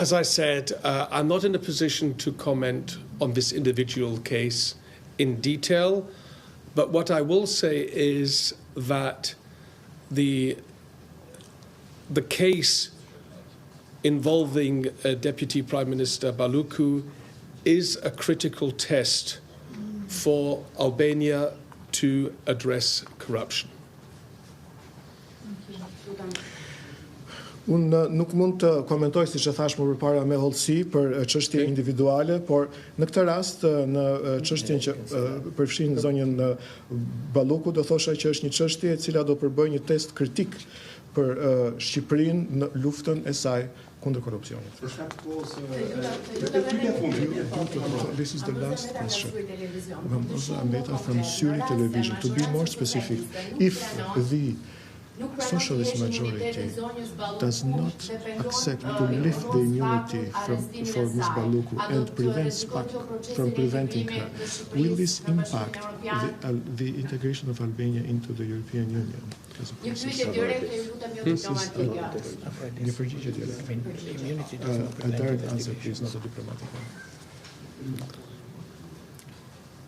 As I said, I'm not in a position to comment on this individual case in detail, but what I will say is that the case involving Deputy Prime Minister Baluku is a critical test for Albania to address corruption. Unë nuk mund të komentoj, siç e thash më përpara, me hollësi për çështje individuale, por në këtë rast, në çështjen që përfshin zonjën Balluku, do thosha që është një çështje e cila do përbëjë një test kritik për Shqipërinë në luftën e saj kundër korrupsionit. This is the last question. Ameta from Syri Television. To be more specific, if the socialist majority does not accept to lift the immunity for Ms. Balluku and prevents PAC from preventing her, will this impact the integration of Albania into the European Union? A direct answer, please, not a diplomatic one.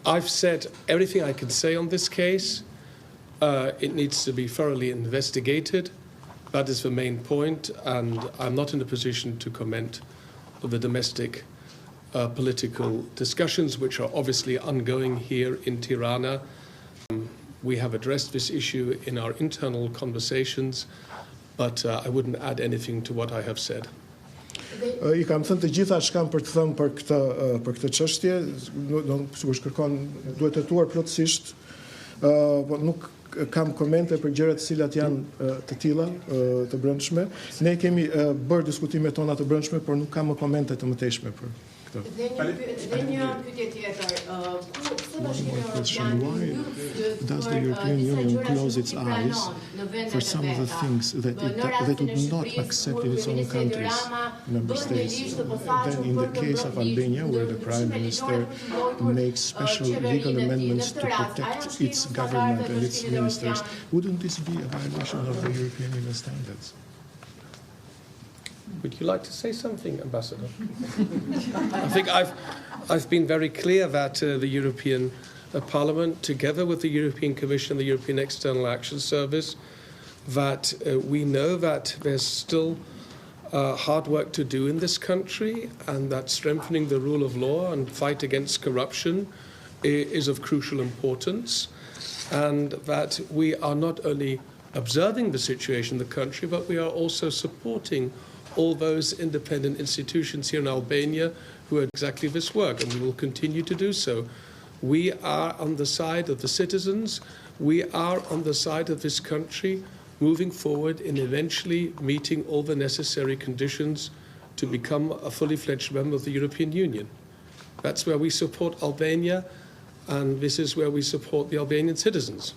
I've said everything I can say on this case. It needs to be thoroughly investigated. That is the main point, and I'm not in a position to comment on the domestic political discussions, which are obviously ongoing here in Tirana. We have addressed this issue in our internal conversations, but I wouldn't add anything to what I have said. I kam thënë të gjitha që kam për të thënë për këtë çështje, sigurisht duhet të hetuar plotësisht, po nuk kam komente për gjërat të cilat janë të tilla, të brendshme. Ne kemi bërë diskutimet tona të brendshme, por nuk kam më komente të mëtejshme për këtë. Dhe një pyetje tjetër, why does the European Union close its eyes for some of the things that it would not accept in its own countries, member states? Then in the case of Albania, where the Prime Minister makes special legal amendments to protect its government and its ministers, wouldn't this be a violation of the European Union standards? Would you like to say something, Ambassador? I think I've been very clear that the European Parliament, together with the European Commission and the European External Action Service, that we know that there's still hard work to do in this country, and that strengthening the rule of law and fight against corruption is of crucial importance, and that we are not only observing the situation in the country, but we are also supporting all those independent institutions here in Albania who are exactly this work, and we will continue to do so. We are on the side of the citizens. We are on the side of this country moving forward in eventually meeting all the necessary conditions to become a fully fledged member of the European Union. That's where we support Albania, and this is where we support the Albanian citizens.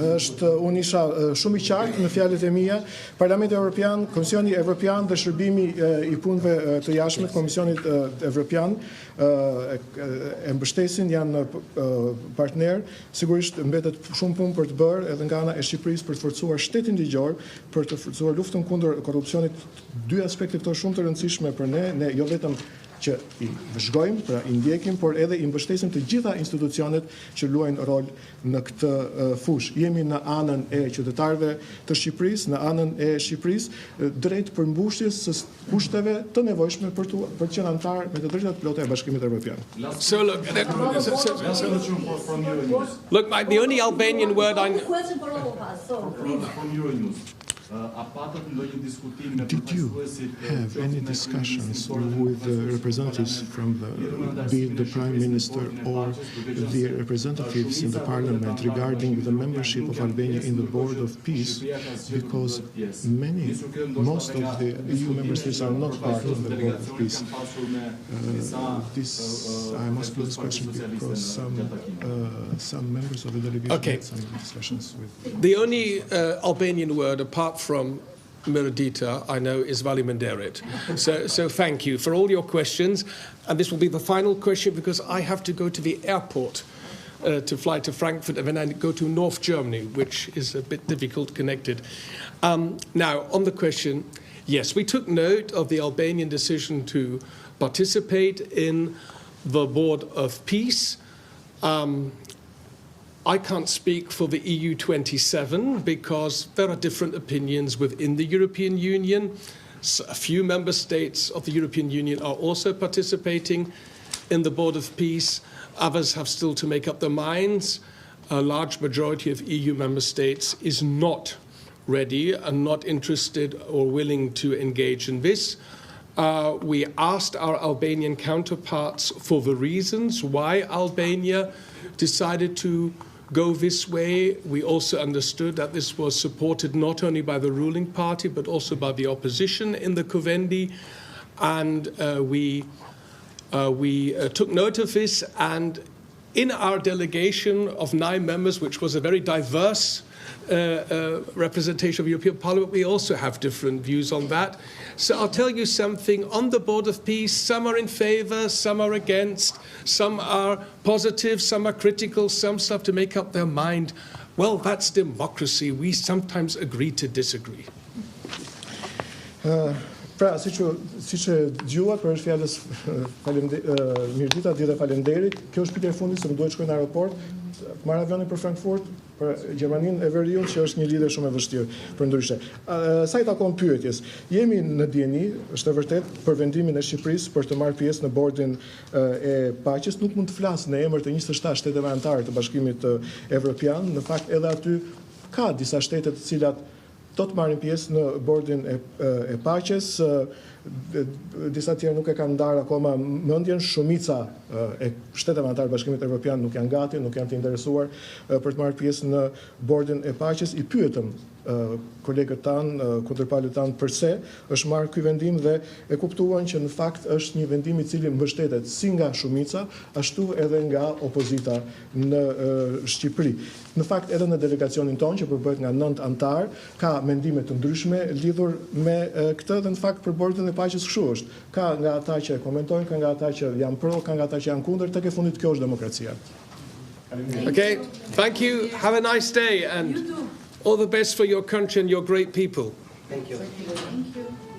Unë isha shumë i qartë në fjalët e mia. Parlamenti Evropian, Komisioni Evropian dhe Shërbimi I Punëve të Jashtme, Komisionit Evropian e mbështesin, janë partner. Sigurisht mbetet shumë punë për të bërë edhe nga ana e Shqipërisë për të forcuar shtetin ligjor, për të forcuar luftën kundër korrupsionit. Dy aspekte këto shumë të rëndësishme për ne jo vetëm që I vëzhgojmë, pra I ndjekim, por edhe I mbështesim të gjitha institucionet që luajnë rol në këtë fushë. Jemi në anën e qytetarëve të Shqipërisë, në anën e Shqipërisë, drejt përmbushjes së kushteve të nevojshme për të qenë antar me të drejtat plota e Bashkimit Evropian. So look, the only Albanian word I know. From Euronews. Did you have any discussions with the representatives from be it the Prime Minister or the representatives in the Parliament regarding the membership of Albania in the Board of Peace? Because most of the EU member states are not part of the Board of Peace. I'm asking this question because some members of the delegation had some discussions with. The only Albanian word apart from Miradita, I know, is Valimenderit. So thank you for all your questions. And this will be the final question because I have to go to the airport to fly to Frankfurt, and then I go to North Germany, which is a bit difficult connected. Now, on the question, Yes, we took note of the Albanian decision to participate in the Board of Peace. I can't speak for the EU27 because there are different opinions within the European Union. A few member states of the European Union are also participating in the Board of Peace. Others have still to make up their minds. A large majority of EU member states is not ready and not interested or willing to engage in this. We asked our Albanian counterparts for the reasons why Albania decided to go this way. We also understood that this was supported not only by the ruling party but also by the opposition in the Covendi, and we took note of this, and in our delegation of 9 members, which was a very diverse representation of the European Parliament, we also have different views on that. So I'll tell you something. On the Board of Peace, some are in favor, some are against, some are positive, some are critical, some have to make up their mind. Well, that's democracy. We sometimes agree to disagree. Pra, si që dëgjuat për fjalës Mirdita, dita falenderit, kjo është pyetja e fundit se më duhet shkoj në aeroport, marr avionin për Frankfurt, për Gjermaninë e Veriut, që është një lidhje shumë e vështirë për ndryshe. Sa i takon pyetjes, jemi në dieni, është e vërtet, për vendimin e Shqipërisë për të marrë pjesë në Bordin e Paqes. Nuk mund të flas në emër të 27 shteteve anëtare të Bashkimit Evropian. Në fakt, edhe aty ka disa shtete të cilat do të marrin pjesë në Bordin e Paqes. Disa tjerë nuk e kanë ndarë akoma mendjen. Shumica e shteteve anëtare të Bashkimit Evropian nuk janë gati, nuk janë të interesuar për të marrë pjesë në Bordin e Paqes. I pyetëm kolegët tanë, kundërpalët tanë, përse është marrë ky vendim dhe e kuptuan që në fakt është një vendim I cili mbështetet si nga shumica, ashtu edhe nga opozita në Shqipëri. Në fakt edhe në delegacionin tonë, që përbëhet nga 9 antar, ka mendime të ndryshme lidhur me këtë dhe në fakt për Bordin e Paqes kështu është. Ka nga ata që komentojnë, ka nga ata që janë pro, ka nga ata që janë kundër, tek e fundit kjo është demokracia. Okay, thank you. Have a nice day and all the best for your country and your great people. Thank you. Thank you.